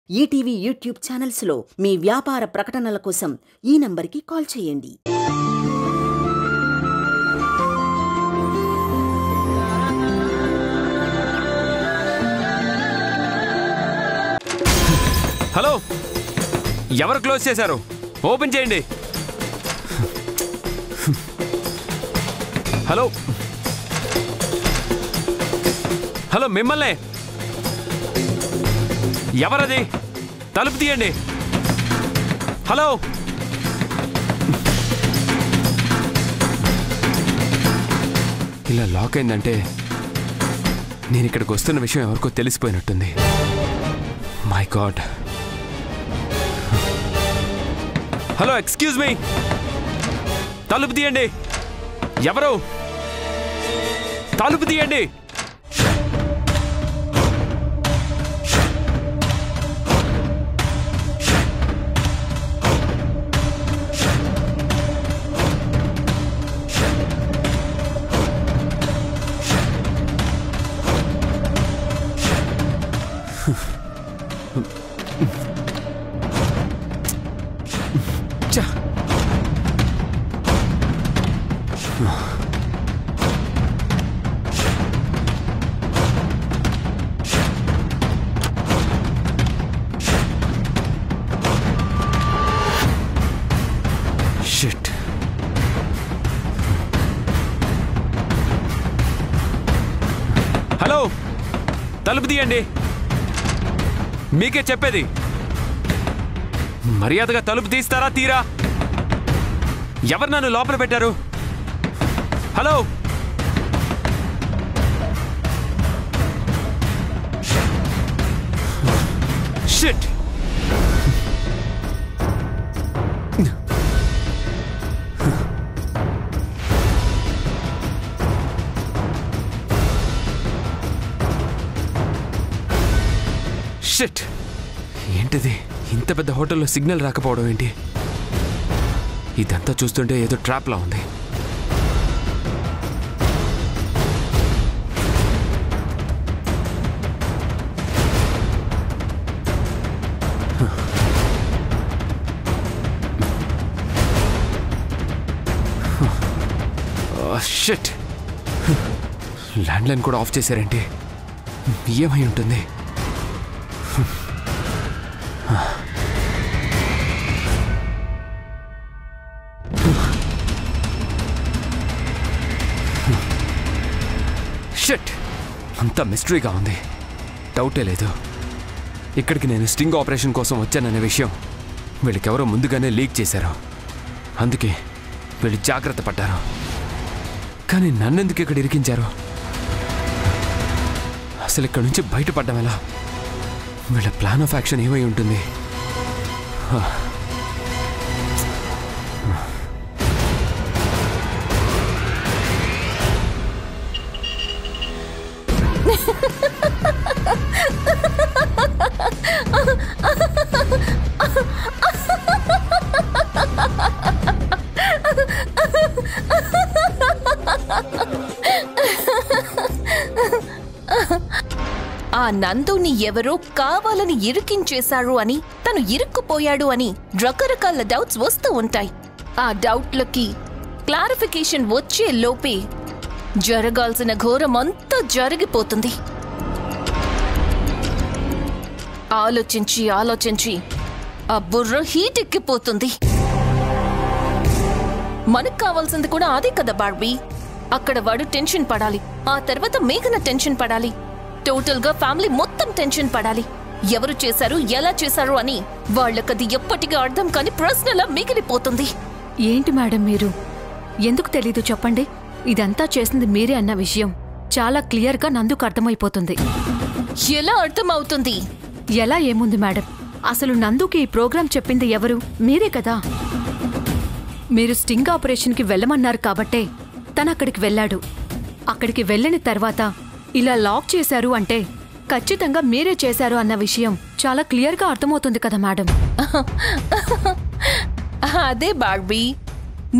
ETV YouTube ఛానల్స్లో మీ వ్యాపార ప్రకటనల కోసం ఈ నంబర్కి కాల్ చేయండి. హలో, ఎవరు క్లోజ్ చేశారు? ఓపెన్ చేయండి. హలో హలో, మిమ్మల్నే. ఎవరది? తలుపు తీయండి. హలో, ఇలా లాక్ అయిందంటే నేను ఇక్కడికి వస్తున్న విషయం ఎవరికో తెలిసిపోయినట్టుంది. My god. Hello, excuse me, తలుపు తీయండి. ఎవరు? తలుపు తీయండి. షిట్. హలో, తలుపు తీయండి. మీకే చెప్పేది. మర్యాదగా తలుపు తీస్తారా తీరా? ఎవరు నన్ను లోపల పెట్టారు? Hello, shit. షిట్. ఏంటిది? ఇంత పెద్ద హోటల్లో సిగ్నల్ రాకపోవడం ఏంటి? ఇదంతా చూస్తుంటే ఏదో ట్రాప్లా ఉంది. షిట్. ల్యాండ్లైన్ కూడా ఆఫ్ చేశారేంటి? ఏమై ఉంటుంది? షిట్. అంతా మిస్టరీగా ఉంది. డౌటే లేదు. ఇక్కడికి నేను స్టింగ్ ఆపరేషన్ కోసం వచ్చాననే విషయం వీళ్ళకెవరో ముందుగానే లీక్ చేశారు. అందుకే వీళ్ళు జాగ్రత్త పడ్డారు. కానీ నన్నెందుకు ఇక్కడ ఇరికించారు? అసలు ఇక్కడ నుంచి బయటపడ్డం ఎలా? వీళ్ళ ప్లాన్ ఆఫ్ యాక్షన్ ఏమై ఉంటుంది? ఆ నందుని ఎవరో కావాలని ఇరికించేశారు అని, తను ఇరుక్కుపోయాడు అని రకరకాల డౌట్స్ వస్తూ ఉంటాయి. ఆ డౌట్లకి క్లారిఫికేషన్ వచ్చే లోపే జరగాల్సిన ఘోరం అంతా జరిగిపోతుంది. ఆలోచించి ఆలోచించి ఆ బుర్ర హీట్ ఎక్కిపోతుంది. మనకు కావాల్సింది కూడా అదే కదా బార్బీ. అక్కడ వాడు టెన్షన్ పడాలి, ఆ తర్వాత మేఘన టెన్షన్ పడాలి, టోటల్ గా ఫ్యామిలీ మొత్తం టెన్షన్ పడాలి. ఎవరు చేశారు, ఎలా చేశారు అని వాళ్ళకది ఎప్పటికీ అర్థం కాని ప్రశ్నలా మిగిలిపోతుంది. ఏంటి మేడం మీరు? ఎందుకు తెలీదు చెప్పండి. ఇదంతా చేసింది మీరే అన్న విషయం చాలా క్లియర్ గా నందుకు అర్థమైపోతుంది. ఎలా అర్థమవుతుంది? ఎలా ఏముంది మేడం, అసలు నందుకి ఈ ప్రోగ్రాం చెప్పింది ఎవరు? మీరే కదా. మీరు స్టింగ్ ఆపరేషన్ కి వెళ్ళమన్నారు కాబట్టే తను అక్కడికి వెళ్ళాడు. అక్కడికి వెళ్ళని తర్వాత ఇలా లాక్ చేశారు అంటే ఖచ్చితంగా మీరే చేశారు అన్న విషయం చాలా క్లియర్ గా అర్థమవుతుంది కదా మేడం. అదే బార్బీ,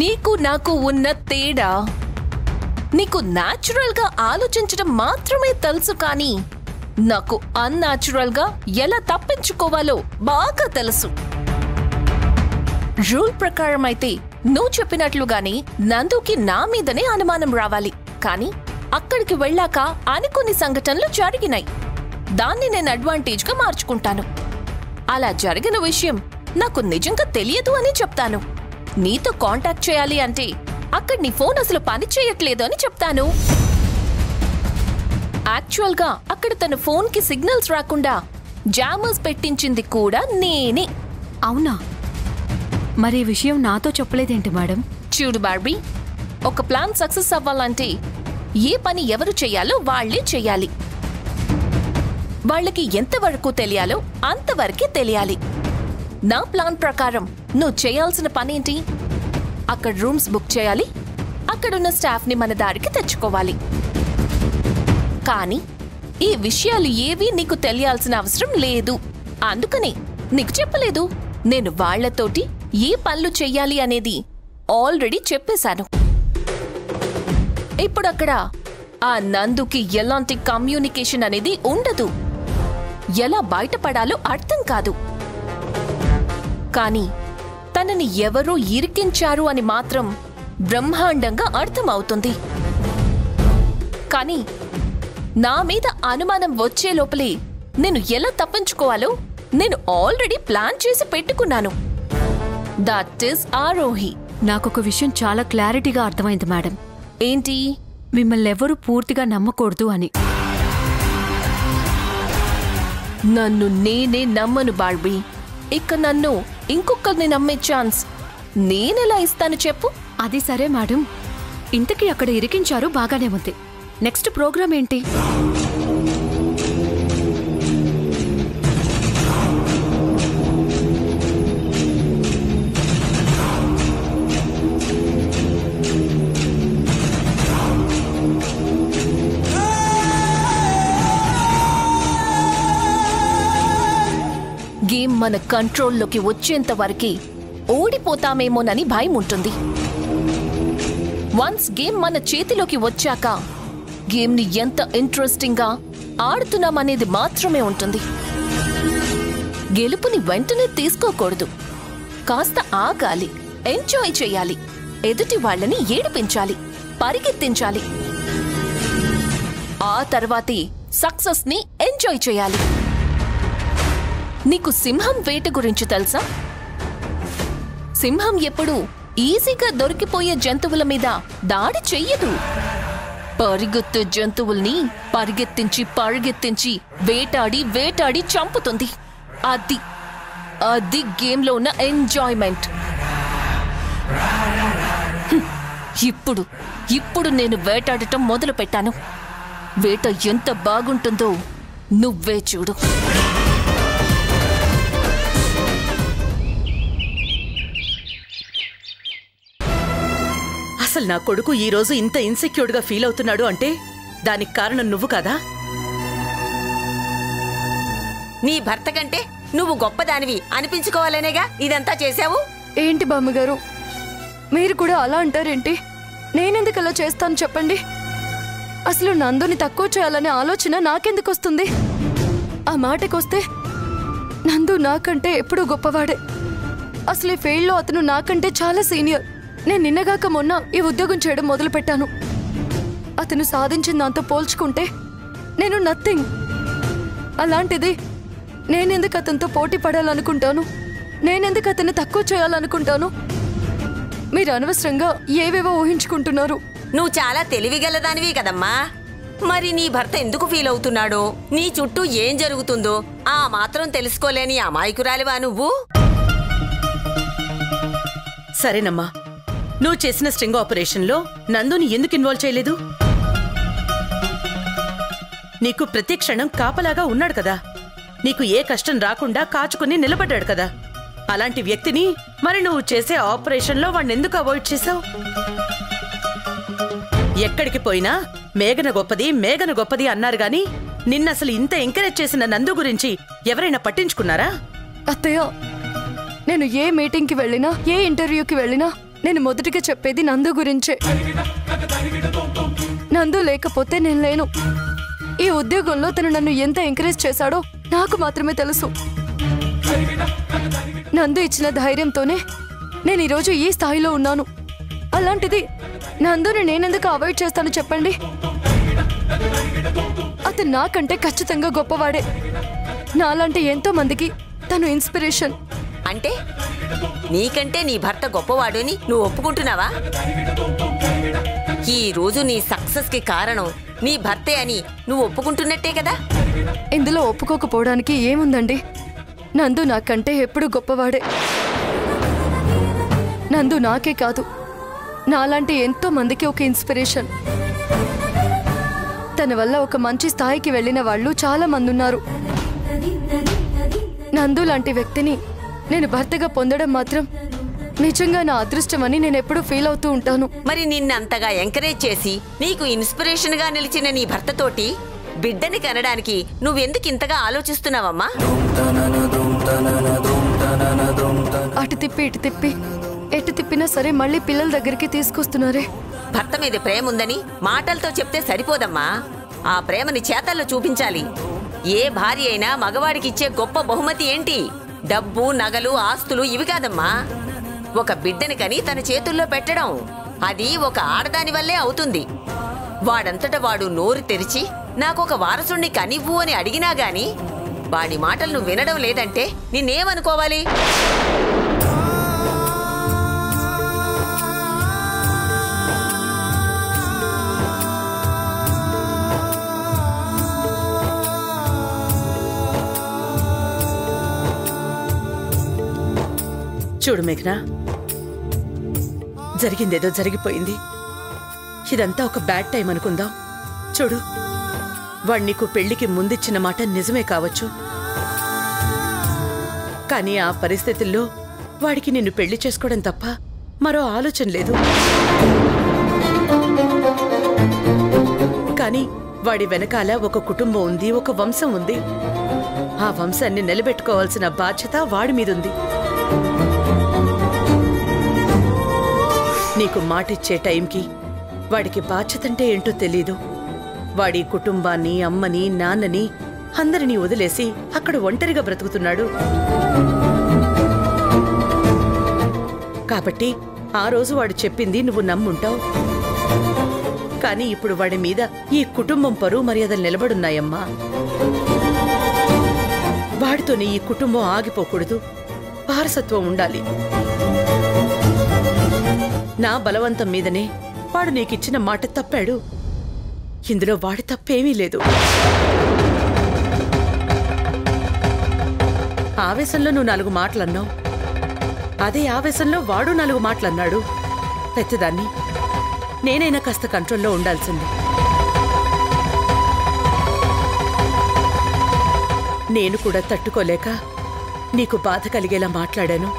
నీకు నాకు ఉన్న తేడా. నీకు న్యాచురల్ గా ఆలోచించడం మాత్రమే తెలుసు, కానీ నాకు అన్‌న్యాచురల్ గా ఎలా తప్పించుకోవాలో బాగా తెలుసు. రూల్ ప్రకారం అయితే నువ్వు చెప్పినట్లుగానే నందుకి నా మీదనే అనుమానం రావాలి. కానీ అక్కడికి వెళ్ళాక అనుకోని సంఘటనలు జరిగినాయి. దాన్ని నేను అడ్వాంటేజ్ గా మార్చుకుంటాను. అలా జరిగిన విషయం నాకు నిజంగా తెలియదు అని చెప్తాను. నీతో కాంటాక్ట్ చేయాలి అంటే అక్కడ నీ ఫోన్ అసలు పని చేయట్లేదు అని చెప్తాను. యాక్చువల్ గా అక్కడ తన ఫోన్ కి సిగ్నల్స్ రాకుండా జామర్స్ పెట్టించింది కూడా నేనే. అవునా? మరి ఈ విషయం నాతో చెప్పలేదేంటి మేడం? చూడు బార్బీ, ఒక ప్లాన్ సక్సెస్ అవ్వాలంటే ఏ పని ఎవరు చెయ్యాలో వాళ్లే చెయ్యాలి. వాళ్ళకి ఎంతవరకు తెలియాలో అంతవరకే తెలియాలి. నా ప్లాన్ ప్రకారం నువ్వు చేయాల్సిన పనేంటి? అక్కడ రూమ్స్ బుక్ చేయాలి, అక్కడున్న స్టాఫ్ ని మన దారికి తెచ్చుకోవాలి. కానీ ఈ విషయాలు ఏవీ నీకు తెలియాల్సిన అవసరం లేదు. అందుకని నీకు చెప్పలేదు. నేను వాళ్లతోటి ఏ పనులు చెయ్యాలి అనేది ఆల్రెడీ చెప్పేశాను. ఇప్పుడక్కడ ఆ నందుకి ఎలాంటి కమ్యూనికేషన్ అనేది ఉండదు. ఎలా బయటపడాలో అర్థం కాదు. కానీ తనని ఎవరో ఇరికించారు అని మాత్రం బ్రహ్మాండంగా అర్థమవుతుంది. కానీ నా మీద అనుమానం వచ్చే లోపలే నేను ఎలా తప్పించుకోవాలో నేను ఆల్రెడీ ప్లాన్ చేసి పెట్టుకున్నాను. That is Aarohi. నాకొక విషయం చాలా క్లారిటీగా అర్థమైంది మేడం. ఏంటి? మిమ్మల్ని ఎవరూ పూర్తిగా నమ్మకూడదు అని. నన్ను నేనే నమ్మను బార్బీ. ఇక నన్ను ఇంకొకరిని నమ్మే ఛాన్స్ నేనెలా ఇస్తాను చెప్పు? అది సరే మేడం, ఇంతకీ అక్కడ ఇరికించారు, బాగానే ఉంది. నెక్స్ట్ ప్రోగ్రామ్ ఏంటి? గేమ్ మన కంట్రోల్లోకి వచ్చేంత వరకే ఓడిపోతామేమోనని భయం ఉంటుంది. వన్స్ గేమ్ మన చేతిలోకి వచ్చాక గేమ్ని ఎంత ఇంట్రెస్టింగ్గా ఆడుతున్నామనేది మాత్రమే ఉంటుంది. గెలుపుని వెంటనే తీసుకోకూడదు. కాస్త ఆగాలి, ఎంజాయ్ చేయాలి, ఎదుటి వాళ్ళని ఏడిపించాలి, పరిగెత్తించాలి. ఆ తర్వాతే సక్సెస్ ని ఎంజాయ్ చేయాలి. నీకు సింహం వేట గురించి తెలుసా? సింహం ఎప్పుడూ ఈజీగా దొరికిపోయే జంతువుల మీద దాడి చెయ్యదు. పరిగెత్తే జంతువుల్ని పరిగెత్తించి వేటాడి చంపుతుంది. అది గేమ్లో ఉన్న ఎంజాయ్మెంట్. ఇప్పుడు నేను వేటాడటం మొదలు పెట్టాను. వేట ఎంత బాగుంటుందో నువ్వే చూడు. అసలు నా కొడుకు ఈ రోజు ఇంత ఇన్సెక్యూర్డ్ గా ఫీల్ అవుతున్నాడు అంటే దానికి కారణం నువ్వు కదా? నీ భర్త కంటే నువ్వు గొప్పదానివి అనిపించుకోవాలనేగా ఇదంతా చేశావు. ఏంటి బామ్మగారు, మీరు కూడా అలా అంటారేంటి? నేనెందుకు అలా చేస్తాను చెప్పండి? అసలు నందుని తక్కువ చేయాలనే ఆలోచన నాకెందుకు వస్తుంది? ఆ మాటకొస్తే నందు నాకంటే ఎప్పుడూ గొప్పవాడే. అసలు ఈ ఫీల్డ్లో అతను నాకంటే చాలా సీనియర్. నేను నిన్నగాక మొన్న ఈ ఉద్యోగం చేయడం మొదలు పెట్టాను. అతను సాధించిన దాంతో పోల్చుకుంటే నేను నథింగ్. అలాంటిది నేనెందుకు అతనితో పోటీ పడాలనుకుంటాను? నేనెందుకు అతన్ని తక్కువ చేయాలనుకుంటాను? మీరు అనవసరంగా ఏవేవో ఊహించుకుంటున్నారు. నువ్వు చాలా తెలివిగలదానివి కదమ్మా. మరి నీ భర్త ఎందుకు ఫీల్ అవుతున్నాడో, నీ చుట్టూ ఏం జరుగుతుందో ఆ మాత్రం తెలుసుకోలేని అమాయకురాలివా నువ్వు? సరేనమ్మా, నువ్వు చేసిన స్ట్రింగ్ ఆపరేషన్లో నందుని ఎందుకు ఇన్వాల్వ్ చేయలేదు? నీకు ప్రతి క్షణం కాపలాగా ఉన్నాడు కదా. నీకు ఏ కష్టం రాకుండా కాచుకుని నిలబడ్డాడు కదా. అలాంటి వ్యక్తిని మరి నువ్వు చేసే ఆపరేషన్లో వాడిని ఎందుకు అవాయిడ్ చేశావు? ఎక్కడికి పోయినా మేఘన గొప్పది అన్నారు గాని నిన్నసలు ఇంత ఎంకరేజ్ చేసిన నందు గురించి ఎవరైనా పట్టించుకున్నారా? అత్తయ్య, నేను ఏ మీటింగ్కి వెళ్ళినా, ఏ ఇంటర్వ్యూకి వెళ్ళినా నేను మొదటిగా చెప్పేది నందు గురించే. నందు లేకపోతే నేను లేను. ఈ ఉద్యోగంలో తను నన్ను ఎంత ఎంకరేజ్ చేశాడో నాకు మాత్రమే తెలుసు. నందు ఇచ్చిన ధైర్యంతోనే నేను ఈరోజు ఈ స్థాయిలో ఉన్నాను. అలాంటిది నందుని నేనెందుకు అవాయిడ్ చేస్తాను చెప్పండి? అతను నాకంటే ఖచ్చితంగా గొప్పవాడే. నాలాంటి ఎంతో మందికి తను ఇన్స్పిరేషన్. అంటే నీకంటే నీ భర్త గొప్పవాడుని నువ్వు ఒప్పుకుంటున్నావా? ఈ రోజు నీ సక్సెస్ కి కారణం నీ భర్తే అని నువ్వు ఒప్పుకుంటున్నట్టే కదా? ఇందులో ఒప్పుకోకపోవడానికి ఏముందండి? నందు నాకంటే ఎప్పుడు గొప్పవాడే. నందు నాకే కాదు, నాలాంటి ఎంతో మందికి ఒక ఇన్స్పిరేషన్. తన వల్ల ఒక మంచి స్థాయికి వెళ్ళిన వాళ్ళు చాలా మంది ఉన్నారు. నందు లాంటి వ్యక్తిని నేను భర్తగా పొందడం మాత్రం నిజంగా నా అదృష్టమని నేను ఎప్పుడూ ఫీల్ అవుతూ ఉంటాను. మరి నిన్నంతగా ఎంకరేజ్ చేసి నీకు ఇన్స్పిరేషన్ గా నిలిచిన నీ భర్తతోటి బిడ్డని కనడానికి నువ్వెందుకు ఇంతగా ఆలోచిస్తున్నావమ్మా? అటు తిప్పి ఇటు తిప్పి ఎటు తిప్పినా సరే మళ్ళీ పిల్లల దగ్గరికి తీసుకొస్తున్నారే. భర్త మీద ప్రేమ ఉందని మాటలతో చెప్తే సరిపోదమ్మా. ఆ ప్రేమని చేతల్లో చూపించాలి. ఏ భార్య అయినా మగవాడికిచ్చే గొప్ప బహుమతి ఏంటి? డబ్బు, నగలు, ఆస్తులు ఇవి కాదమ్మా. ఒక బిడ్డని కని తన చేతుల్లో పెట్టడం. అది ఒక ఆడదాని వల్లే అవుతుంది. వాడంతట వాడు నోరు తెరిచి నాకొక వారసుణ్ణి కనివ్వు అని అడిగినా గాని వాడి మాటలు నువ్వు వినడం లేదంటే నిన్నేమనుకోవాలి? చూడు మేఘనా, జరిగిందేదో జరిగిపోయింది. ఇదంతా ఒక బ్యాడ్ టైం అనుకుందాం. చూడు, వాడు నీకు పెళ్లికి ముందిచ్చిన మాట నిజమే కావచ్చు, కానీ ఆ పరిస్థితుల్లో వాడికి నిన్ను పెళ్లి చేసుకోవడం తప్ప మరో ఆలోచన లేదు. కానీ వాడి వెనకాల ఒక కుటుంబం ఉంది, ఒక వంశం ఉంది. ఆ వంశాన్ని నిలబెట్టుకోవాల్సిన బాధ్యత వాడి మీదుంది. నీకు మాటిచ్చే టైంకి వాడికి బాధ్యతంటే ఏంటో తెలీదు. వాడి కుటుంబాన్ని, అమ్మని, నాన్నని అందరినీ వదిలేసి అక్కడ ఒంటరిగా బ్రతుకుతున్నాడు. కాబట్టి ఆ రోజు వాడు చెప్పింది నువ్వు నమ్ముంటావు. కానీ ఇప్పుడు వాడి మీద ఈ కుటుంబం పరువు మర్యాదలు నిలబడున్నాయమ్మా. వాడితోనే ఈ కుటుంబం ఆగిపోకూడదు, వారసత్వం ఉండాలి. నా బలవంతం మీదనే వాడు నీకిచ్చిన మాట తప్పాడు. ఇందులో వాడి తప్పేమీ లేదు. ఆవేశంలో నువ్వు 4 మాటలన్నావు. అదే ఆవేశంలో వాడు 4 మాటలన్నాడు. పెద్దదాన్ని నేనైనా కాస్త కంట్రోల్లో ఉండాల్సింది. నేను కూడా తట్టుకోలేక నీకు బాధ కలిగేలా మాట్లాడాను.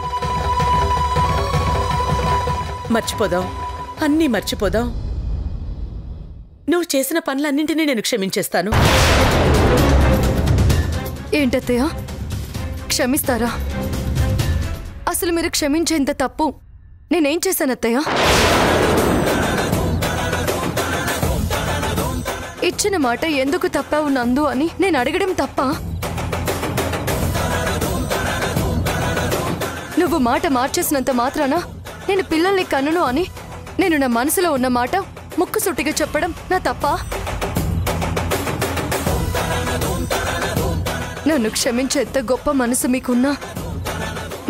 మర్చిపోదాం, అన్నీ మర్చిపోదాం. నువ్వు చేసిన పనులన్నింటినీ నేను క్షమించేస్తాను. ఏంటత్తయ్య, క్షమిస్తారా? అసలు మీరు క్షమించేంత తప్పు నేనేం చేశానత్తయ్య? ఇచ్చిన మాట ఎందుకు తప్పావు నందు అని నేను అడగడం తప్ప? నువ్వు మాట మార్చేసినంత మాత్రాన నేను పిల్లల్ని కన్నును అని నేను నా మనసులో ఉన్న మాట ముక్కుసూటిగా చెప్పడం నా తప్ప? నన్ను క్షమించేంత గొప్ప మనసు మీకున్నా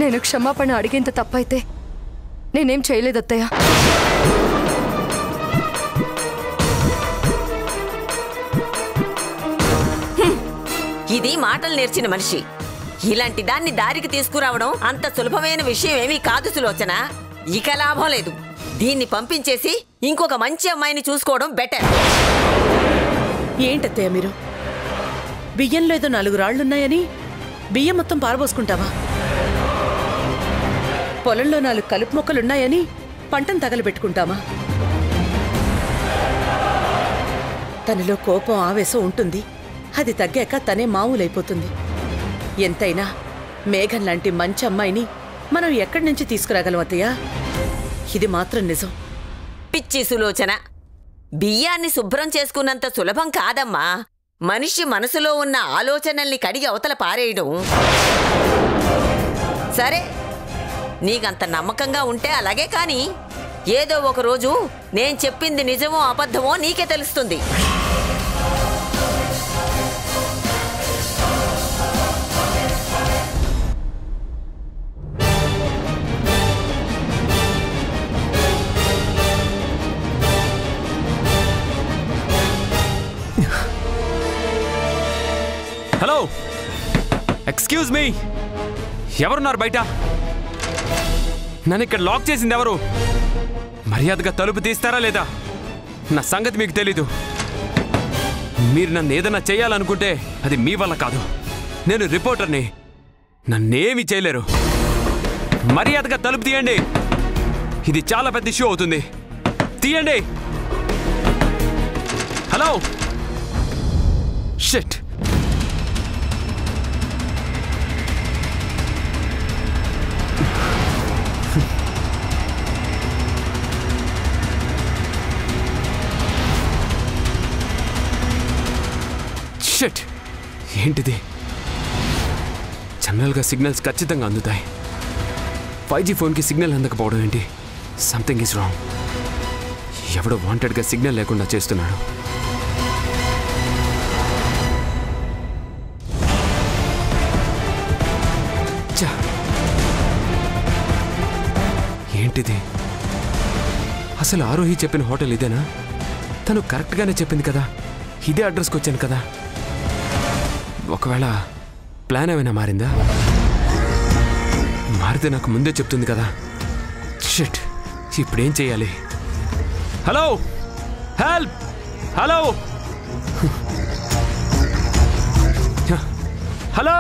నేను క్షమాపణ అడిగేంత తప్పైతే నేనేం చేయలేదత్తయ్య. ఇది మాటలు నేర్చిన మనిషి. ఇలాంటి దాన్ని దారికి తీసుకురావడం అంత సులభమైన విషయం ఏమీ కాదు సులోచన. ఇక లాభం లేదు. దీన్ని పంపించేసి ఇంకొక మంచి అమ్మాయిని చూసుకోవడం బెటర్. ఏంటత్తయ్య మీరు? బియ్యంలో ఏదో 4 రాళ్లున్నాయని బియ్యం మొత్తం పారబోసుకుంటావా? పొలంలో 4 కలుపు మొక్కలున్నాయని పంటను తగలబెట్టుకుంటామా? తనలో కోపం, ఆవేశం ఉంటుంది. అది తగ్గాక తనే మామూలైపోతుంది. ఎంతైనా మేఘం లాంటి మంచి అమ్మాయిని మనం ఎక్కడి నుంచి తీసుకురాగలం అత్తయ్య? ఇది మాత్రం నిజం. పిచ్చి సులోచన, బియ్యాన్ని శుభ్రం చేసుకున్నంత సులభం కాదమ్మా. మనిషి మనసులో ఉన్న ఆలోచనల్ని కడిగి అవతల పారేయడం. సరే, నీకంత నమ్మకంగా ఉంటే అలాగే కానీ ఏదో ఒక రోజు నేను చెప్పింది నిజమో అబద్ధమో నీకే తెలుస్తుంది. హలో, ఎక్స్క్యూజ్ మీ, ఎవరున్నారు బయట? నన్ను ఇక్కడ లాక్ చేసింది ఎవరు? మర్యాదగా తలుపు తీస్తారా లేదా? నా సంగతి మీకు తెలీదు. మీరు నన్ను ఏదైనా చేయాలనుకుంటే అది మీ వల్ల కాదు. నేను రిపోర్టర్ని, నన్నేమీ చేయలేరు. మర్యాదగా తలుపు తీయండి. ఇది చాలా పెద్ద ఇష్యూ అవుతుంది. తీయండి. Hello, shit. షిట్, ఏంటిది? జనరల్గా సిగ్నల్స్ ఖచ్చితంగా అందుతాయి. 5G ఫోన్కి సిగ్నల్ అందకపోవడం ఏంటి? Something is wrong. ఎవడో వాంటెడ్గా సిగ్నల్ లేకుండా చేస్తున్నాడు. ఏంటిది? అసలు ఆరోహి చెప్పిన హోటల్ ఇదేనా? తను కరెక్ట్గానే చెప్పింది కదా. ఇదే అడ్రస్కి వచ్చాను కదా. ఒకవేళ ప్లాన్ ఏమైనా మారిందా? మారితే నాకు ముందే చెప్తుంది కదా. షిట్, ఇప్పుడేం చేయాలి? Hello, help! హలో, హలో,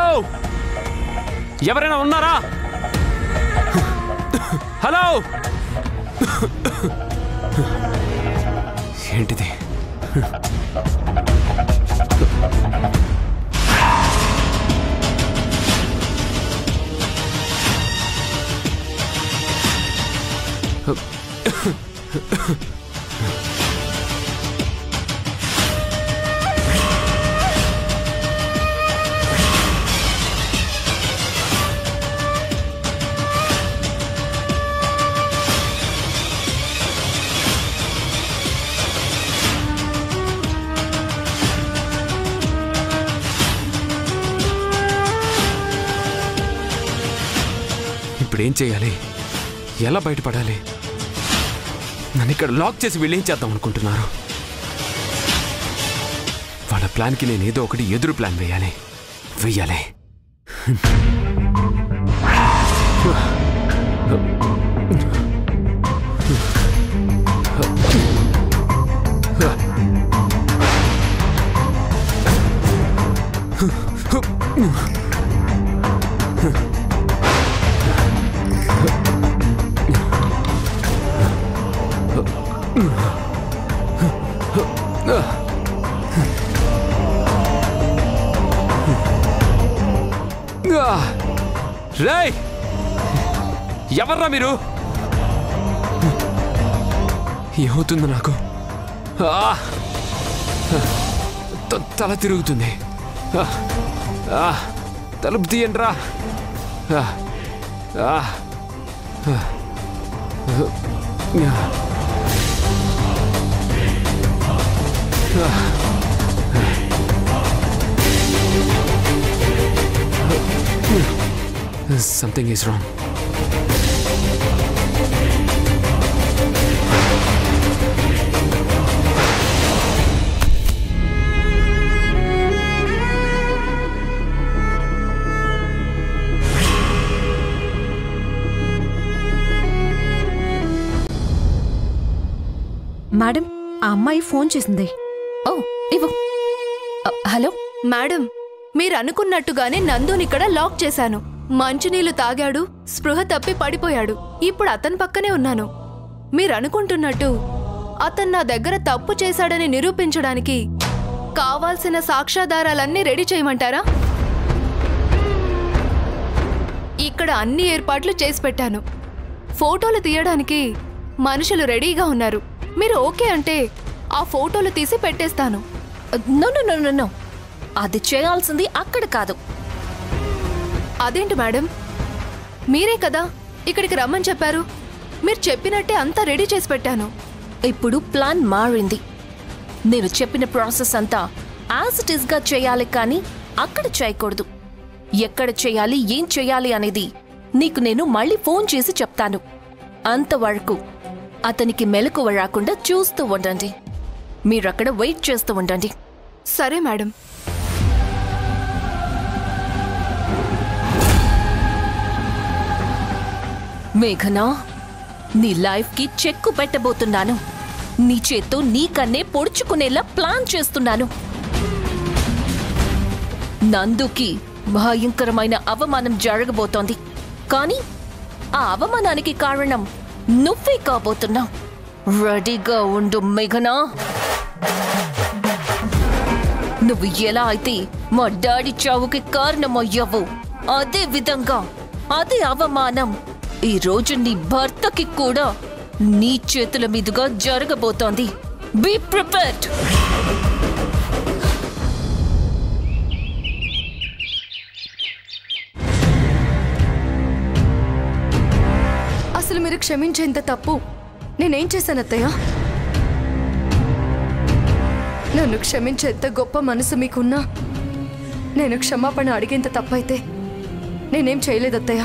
ఎవరైనా ఉన్నారా? హలో, ఏంటిది? ఇప్పుడేం చేయాలి? ఎలా బయటపడాలి? నన్ను ఇక్కడ లాక్ చేసి వీళ్ళేం చేద్దాం అనుకుంటున్నారు? వాళ్ళ ప్లాన్కి నేను ఏదో ఒకటి ఎదురు ప్లాన్ వేయాలి. రేయ్, ఎవర్రా మీరు? ఏమవుతుంది నాకు? తల తిరుగుతుంది. తలుపు తీయండి రా. Something is wrong. మేడం, ఆ అమ్మాయి ఫోన్ చేసింది. ఓ, ఇవ్వు. హలో మేడం, మీరు అనుకున్నట్టుగానే నందునిక్కడ లాక్ చేశాను. మంచినీళ్లు తాగాడు, స్పృహ తప్పి పడిపోయాడు. ఇప్పుడు అతని పక్కనే ఉన్నాను. మీరు అనుకుంటున్నట్టు అతను నా దగ్గర తప్పు చేశాడని నిరూపించడానికి కావాల్సిన సాక్ష్యాధారాలన్నీ రెడీ చేయమంటారా? ఇక్కడ అన్ని ఏర్పాట్లు చేసి పెట్టాను. ఫోటోలు తీయడానికి మనుషులు రెడీగా ఉన్నారు. మీరు ఓకే అంటే ఆ ఫోటోలు తీసి పెట్టేస్తాను. No no no no no అది చేయాల్సింది అక్కడ కాదు. అదేంటి మేడం, మీరే కదా ఇక్కడికి రమ్మని చెప్పారు. మీరు చెప్పినట్టే అంతా రెడీ చేసి పెట్టాను. ఇప్పుడు ప్లాన్ మారింది. నేను చెప్పిన ప్రాసెస్ అంతా యాజ్ ఇట్ ఈస్ గా చేయాలి, కానీ అక్కడ చేయకూడదు. ఎక్కడ చేయాలి, ఏం చేయాలి అనేది నీకు నేను మళ్ళీ ఫోన్ చేసి చెప్తాను. అంతవరకు అతనికి మెలకువ రాకుండా చూస్తూ ఉండండి. మీరక్కడ వెయిట్ చేస్తూ ఉండండి. సరే మేడం. మేఘనా, నీ లైఫ్ కి చెక్కు పెట్టబోతున్నాను. నీ చేత్తో నీకన్నే పొడుచుకునేలా ప్లాన్ చేస్తున్నాను. నందుకి భయంకరమైన అవమానం జరగబోతోంది, కానీ ఆ అవమానానికి కారణం నువ్వే కాబోతున్నావు. రెడీగా ఉండు మేఘనా. నువ్వు ఎలా అయితే మా డాడీ చావుకి కారణమయ్యావు, అదే విధంగా అదే అవమానం ఈ రోజు నీ భర్తకి కూడా నీ చేతుల మీదుగా జరగబోతోంది. Be prepared. అసలు మీరు క్షమించేంత తప్పు నేనేం చేశాను అత్తయ్య? నన్ను క్షమించేంత గొప్ప మనసు మీకున్నా నేను క్షమాపణ అడిగేంత తప్పైతే నేనేం చేయలేదు అత్తయ్య.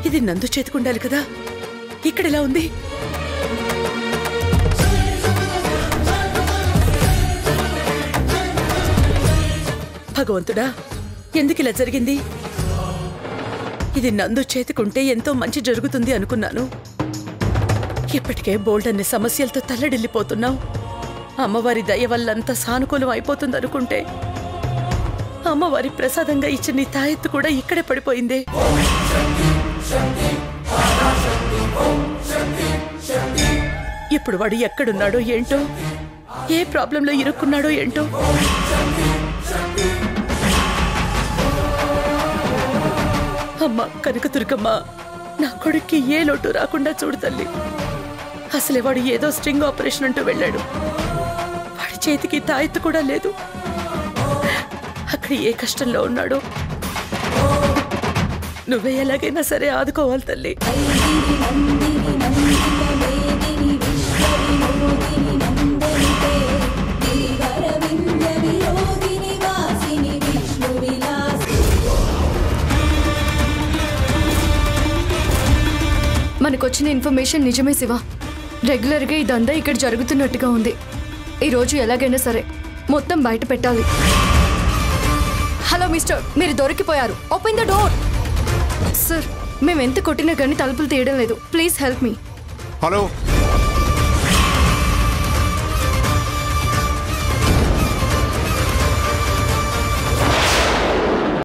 ఇది నందు చేతికుండాలి కదా, ఇక్కడెలా ఉంది? భగవంతుడా, ఎందుకిలా జరిగింది? ఇది నందు చేతికుంటే ఎంతో మంచి జరుగుతుంది అనుకున్నాను. ఇప్పటికే బోల్డ్ అనే సమస్యలతో తల్లడిల్లిపోతున్నావు. అమ్మవారి దయ వల్లంతా సానుకూలం అయిపోతుంది అనుకుంటే అమ్మవారి ప్రసాదంగా ఇచ్చిన నీ తాయెత్తు కూడా ఇక్కడే పడిపోయిందే. ఇప్పుడు వాడు ఎక్కడున్నాడో ఏంటో, ఏ ప్రాబ్లంలో ఇరుక్కున్నాడో ఏంటో. అమ్మ కనకదుర్గమ్మ, నా కొడుక్కి ఏ లోటు రాకుండా చూడు తల్లి. అసలే వాడు ఏదో స్ట్రింగ్ ఆపరేషన్ అంటూ వెళ్ళాడు. వాడి చేతికి తాయెత్తు కూడా లేదు. అక్కడ ఏ కష్టంలో ఉన్నాడో నువ్వే ఎలాగైనా సరే ఆదుకోవాలి తల్లి. మనకొచ్చిన ఇన్ఫర్మేషన్ నిజమే శివ. రెగ్యులర్గా ఇదంతా ఇక్కడ జరుగుతున్నట్టుగా ఉంది. ఈరోజు ఎలాగైనా సరే మొత్తం బయట పెట్టాలి. హలో మిస్టర్, మీరు దొరికిపోయారు. Open the door. సార్, మేము ఎంత కొట్టినా కానీ తలుపులు తీయడం లేదు. Please help me. హలో.